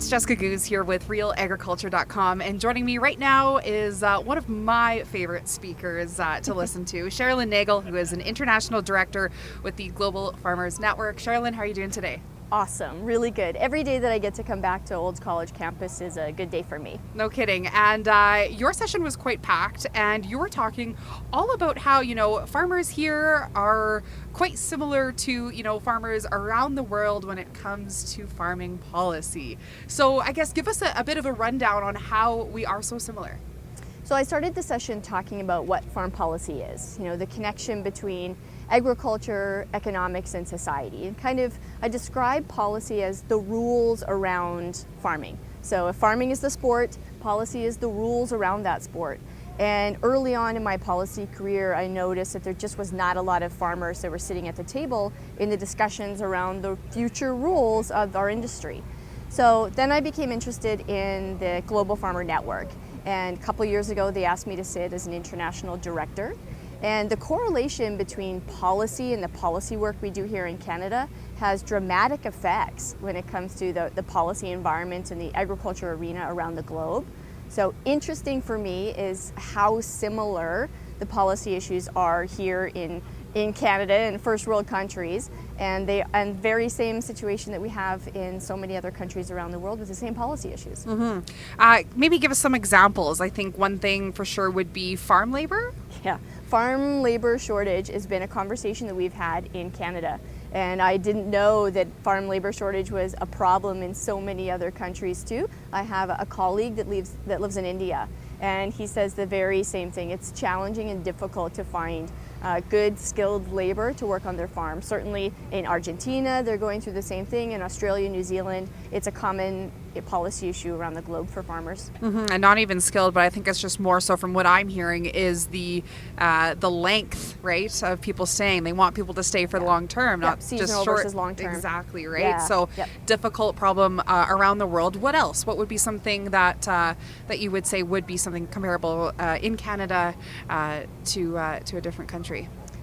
it's Jessica Guse here with RealAgriculture.com, and joining me right now is one of my favorite speakers to listen to, Cherilyn Nagel, who is an international director with the Global Farmers Network. Cherilyn, how are you doing today? Awesome, really good. Every day that I get to come back to Olds College campus is a good day for me. No kidding. And your session was quite packed, and you were talking all about how, farmers here are quite similar to, farmers around the world when it comes to farming policy. So I guess give us a bit of a rundown on how we are so similar. So I started the session talking about what farm policy is, the connection between agriculture, economics, and society. And I describe policy as the rules around farming. So if farming is the sport, policy is the rules around that sport. And early on in my policy career, I noticed that there just was not a lot of farmers that were sitting at the table in the discussions around the future rules of our industry. So then I became interested in the Global Farmer Network. And a couple years ago, they asked me to sit as an international director. And the correlation between policy and the policy work we do here in Canada has dramatic effects when it comes to the policy environment and the agriculture arena around the globe. So interesting for me is how similar the policy issues are here in Canada and first world countries, and very same situation that we have in so many other countries around the world with the same policy issues. Maybe give us some examples. I think one thing for sure would be farm labor. Yeah, farm labor shortage has been a conversation that we've had in Canada, and I didn't know that farm labor shortage was a problem in so many other countries too. I have a colleague that lives in India, and he says the very same thing. It's challenging and difficult to find good skilled labor to work on their farm. Certainly in Argentina, they're going through the same thing. In Australia, New Zealand, it's a common policy issue around the globe for farmers. And not even skilled, but I think it's just more so from what I'm hearing is the length, right, of people staying. They want people to stay for the long term, not seasonal just short. Versus long term. Exactly, right? Yeah. So difficult problem around the world. What else? What would be something that you would say would be something comparable in Canada to a different country?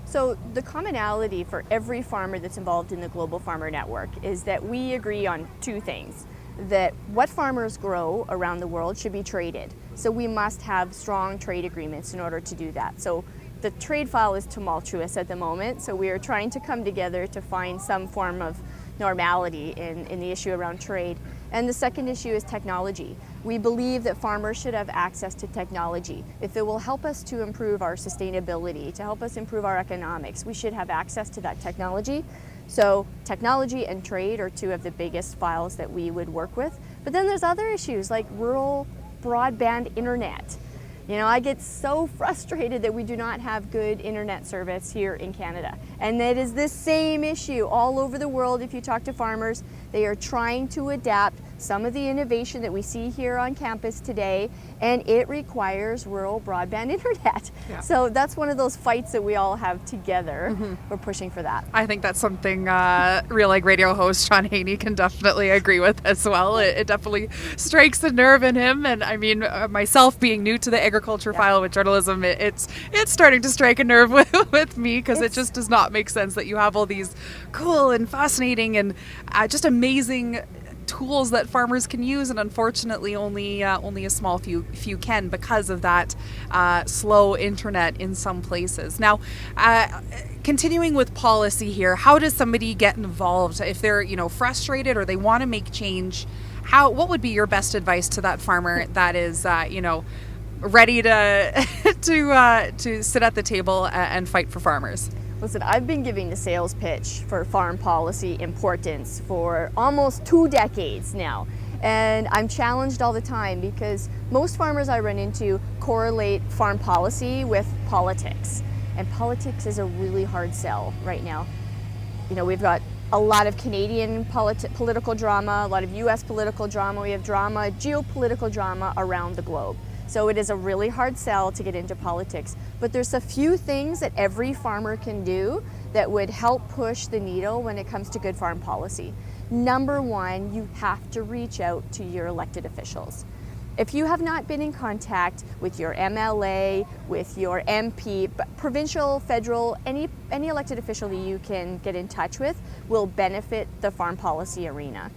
So the commonality for every farmer that's involved in the Global Farmer Network is that we agree on two things. That what farmers grow around the world should be traded. So we must have strong trade agreements in order to do that. So the trade file is tumultuous at the moment, so we are trying to come together to find some form of normality in the issue around trade. And the second issue is technology. We believe that farmers should have access to technology. If it will help us to improve our sustainability, to help us improve our economics, we should have access to that technology. So technology and trade are two of the biggest files that we would work with. But then there's other issues like rural broadband internet. I get so frustrated that we do not have good internet service here in Canada. And that is the same issue all over the world. If you talk to farmers, they are trying to adapt some of the innovation that we see here on campus today, and it requires rural broadband internet. Yeah. So that's one of those fights that we all have together. We're pushing for that. I think that's something Real Ag Radio host Sean Haney can definitely agree with as well. It definitely strikes a nerve in him, and I mean, myself being new to the agriculture file with journalism, it's starting to strike a nerve with me because it just does not make sense that you have all these cool and fascinating and just amazing tools that farmers can use, and unfortunately only a small few can because of that slow internet in some places. Now, continuing with policy here, how does somebody get involved if they're frustrated or they want to make change? What would be your best advice to that farmer that is ready to to sit at the table and fight for farmers? Listen, I've been giving the sales pitch for farm policy importance for almost 2 decades now. And I'm challenged all the time because most farmers I run into correlate farm policy with politics. And politics is a really hard sell right now. We've got a lot of Canadian political drama, a lot of US political drama. We have geopolitical drama around the globe. So it is a really hard sell to get into politics. But there's a few things that every farmer can do that would help push the needle when it comes to good farm policy. Number one, you have to reach out to your elected officials. If you have not been in contact with your MLA, with your MP, provincial, federal, any elected official that you can get in touch with will benefit the farm policy arena.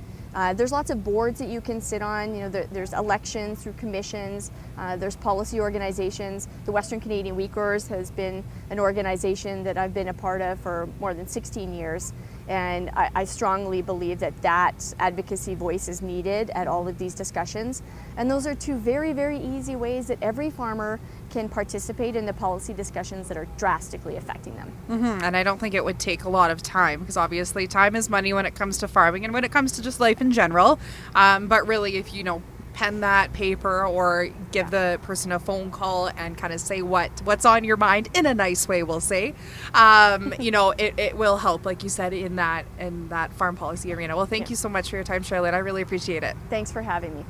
There's lots of boards that you can sit on. There's elections through commissions. There's policy organizations. The Western Canadian Wheat Growers has been an organization that I've been a part of for more than 16 years. And I strongly believe that advocacy voice is needed at all of these discussions. And those are two very, very easy ways that every farmer can participate in the policy discussions that are drastically affecting them. And I don't think it would take a lot of time, because obviously time is money when it comes to farming and when it comes to just life in general. But really, if pen that paper or give the person a phone call and kind of say what's on your mind in a nice way, we'll say, it will help, like you said, in that farm policy arena. Well, thank you so much for your time, Cherilyn. I really appreciate it. Thanks for having me.